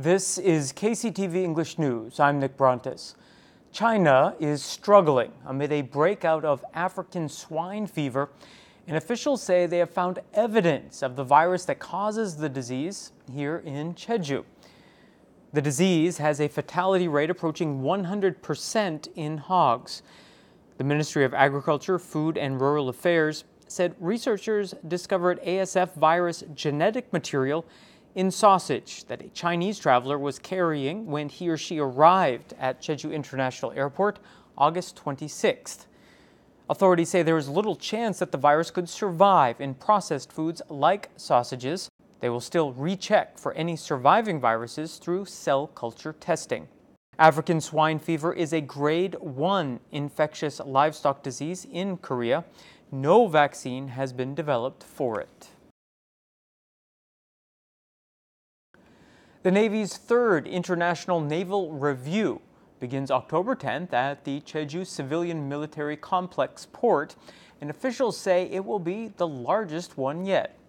This is KCTV English News. I'm Nick Brontes. China is struggling amid a breakout of African swine fever, and officials say they have found evidence of the virus that causes the disease here in Jeju. The disease has a fatality rate approaching 100% in hogs. The Ministry of Agriculture, Food and Rural Affairs said researchers discovered ASF virus genetic material in sausage that a Chinese traveler was carrying when he or she arrived at Jeju International Airport August 26th. Authorities say there is little chance that the virus could survive in processed foods like sausages. They will still recheck for any surviving viruses through cell culture testing. African swine fever is a grade 1 infectious livestock disease in Korea. No vaccine has been developed for it. The Navy's third International Naval Review begins October 10th at the Jeju Civilian Military Complex port, and officials say it will be the largest one yet.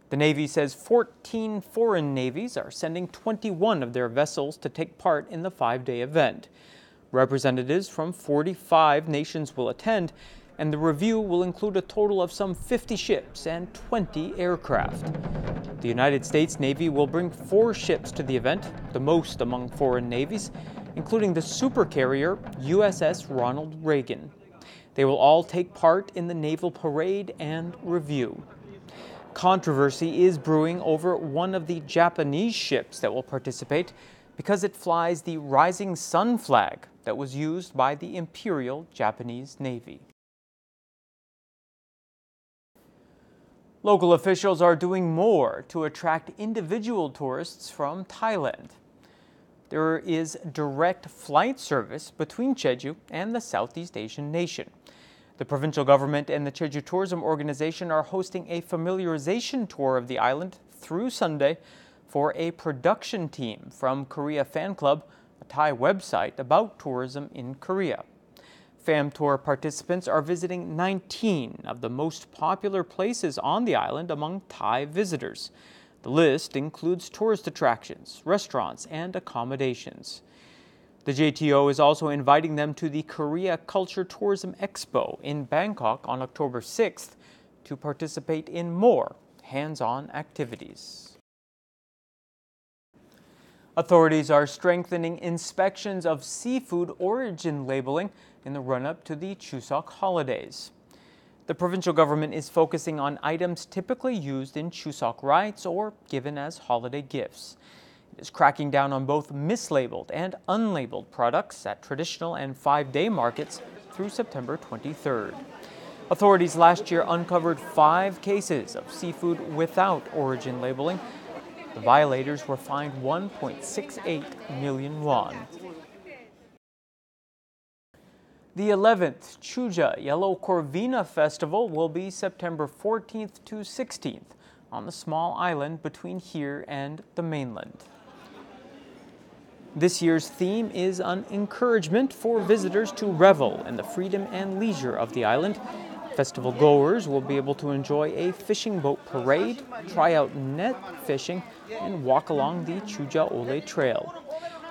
The Navy says 14 foreign navies are sending 21 of their vessels to take part in the 5-day event. Representatives from 45 nations will attend, and the review will include a total of some 50 ships and 20 aircraft. The United States Navy will bring 4 ships to the event, the most among foreign navies, including the supercarrier USS Ronald Reagan. They will all take part in the naval parade and review. Controversy is brewing over one of the Japanese ships that will participate because it flies the Rising Sun flag that was used by the Imperial Japanese Navy. Local officials are doing more to attract individual tourists from Thailand. There is direct flight service between Jeju and the Southeast Asian nation. The provincial government and the Jeju Tourism organization are hosting a familiarization tour of the island through Sunday for a production team from Korea Fan Club, a Thai website about tourism in Korea. Fam Tour participants are visiting 19 of the most popular places on the island among Thai visitors. The list includes tourist attractions, restaurants, and accommodations. The JTO is also inviting them to the Korea Culture Tourism Expo in Bangkok on October 6th to participate in more hands-on activities. Authorities are strengthening inspections of seafood origin labeling in the run-up to the Chuseok holidays. The provincial government is focusing on items typically used in Chuseok rites or given as holiday gifts. It is cracking down on both mislabeled and unlabeled products at traditional and 5-day markets through September 23rd. Authorities last year uncovered 5 cases of seafood without origin labeling. The violators were fined 1.68 million won. The 11th Chuja Yellow Corvina Festival will be September 14th to 16th on the small island between here and the mainland. This year's theme is an encouragement for visitors to revel in the freedom and leisure of the island. Festival goers will be able to enjoy a fishing boat parade, try out net fishing, and walk along the Chuja Ole Trail.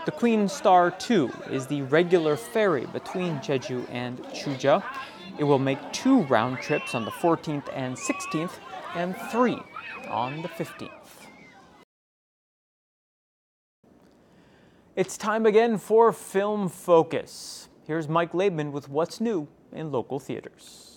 The Queen Star 2 is the regular ferry between Jeju and Chuja. It will make 2 round trips on the 14th and 16th and 3 on the 15th. It's time again for Film Focus. Here's Mike Laidman with what's new in local theaters.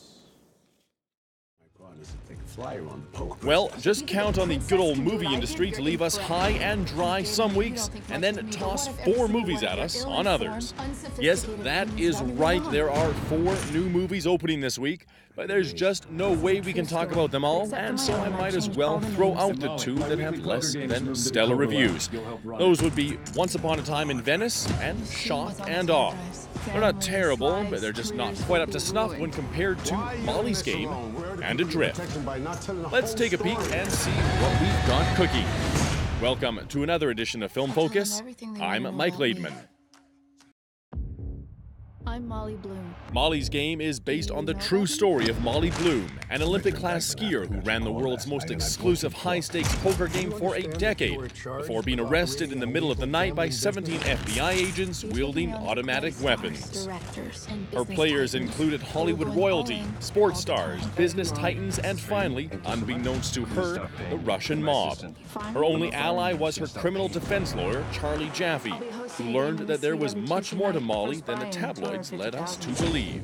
Well, just count on the good old movie industry to leave us high and dry some weeks and then toss 4 movies at us on others. Yes, that is right. There are 4 new movies opening this week, but there's just no way we can talk about them all, and so I might as well throw out the 2 that have less than stellar reviews. Those would be Once Upon a Time in Venice and Shock and Awe. They're not terrible, but they're just not quite up to snuff when compared to Molly's Game and Adrift. Let's take a peek and see what we've got cooking. Welcome to another edition of Film Focus. I'm Mike Laidman. I'm Molly Bloom. Molly's Game is based on the true story of Molly Bloom, an Olympic-class skier who ran the world's most exclusive high-stakes poker game for a decade before being arrested in the middle of the night by 17 FBI agents wielding automatic weapons. Her players included Hollywood royalty, sports stars, business titans, and finally, unbeknownst to her, the Russian mob. Her only ally was her criminal defense lawyer, Charlie Jaffe, who learned that there was much more to Molly than the tabloids led us to believe.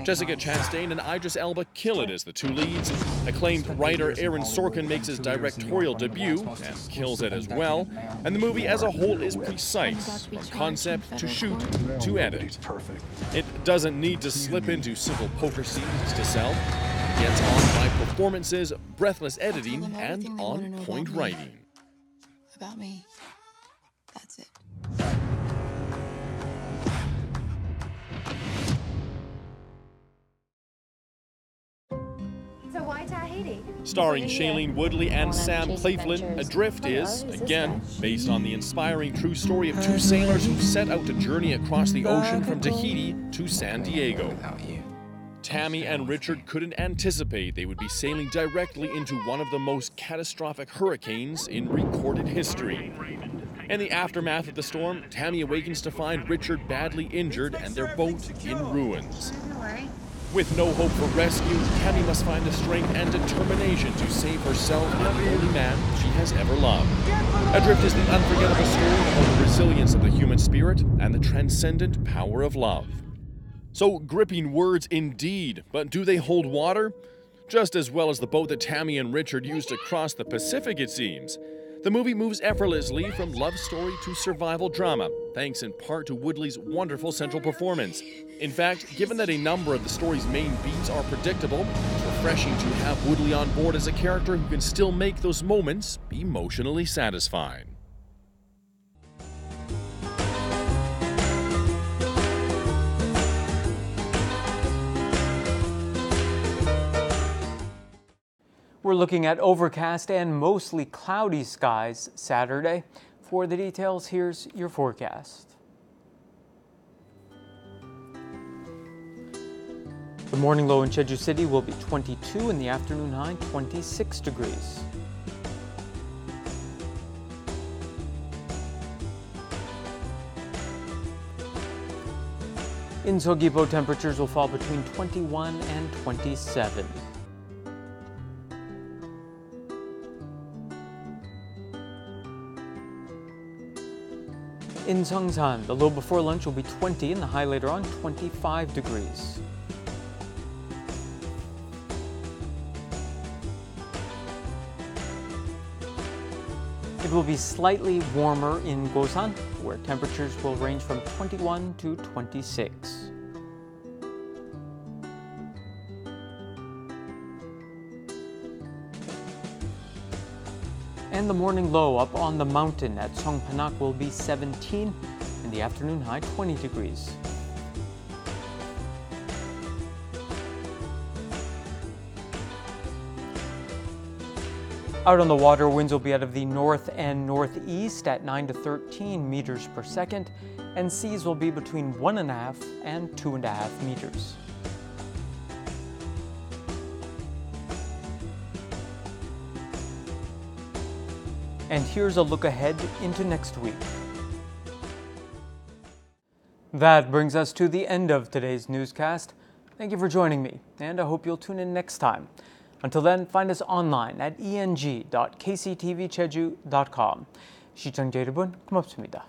Jessica Chastain and Idris Elba kill it as the two leads. Acclaimed writer Aaron Sorkin makes his directorial debut and kills it as well. And the movie as a whole is precise, from concept to shoot to edit. It doesn't need to slip into simple poker scenes to sell. It gets on by performances, breathless editing, and on-point writing. About me. That's it. Starring Shailene Woodley and Sam Claflin, Adrift is, again, based on the inspiring true story of two sailors who set out to journey across the ocean from Tahiti to San Diego. Tammy and Richard couldn't anticipate they would be sailing directly into one of the most catastrophic hurricanes in recorded history. In the aftermath of the storm, Tammy awakens to find Richard badly injured and their boat in ruins. With no hope for rescue, Tammy must find the strength and determination to save herself and the only man she has ever loved. Adrift is the unforgettable story about the resilience of the human spirit and the transcendent power of love. So gripping words indeed, but do they hold water? Just as well as the boat that Tammy and Richard used to cross the Pacific, it seems. The movie moves effortlessly from love story to survival drama, thanks in part to Woodley's wonderful central performance. In fact, given that a number of the story's main beats are predictable, it's refreshing to have Woodley on board as a character who can still make those moments emotionally satisfying. We're looking at overcast and mostly cloudy skies Saturday. For the details, here's your forecast. The morning low in Jeju City will be 22 and the afternoon high 26 degrees. In Seogwipo, temperatures will fall between 21 and 27. In Seongsan, the low before lunch will be 20 and the high later on 25 degrees. It will be slightly warmer in Gosan, where temperatures will range from 21 to 26. And the morning low up on the mountain at Songpanak will be 17 and the afternoon high 20 degrees. Out on the water, winds will be out of the north and northeast at 9 to 13 meters per second, and seas will be between 1.5 and 2.5 meters. And here's a look ahead into next week. That brings us to the end of today's newscast. Thank you for joining me, and I hope you'll tune in next time. Until then, find us online at eng.kctvjeju.com. 시청자 여러분, 고맙습니다.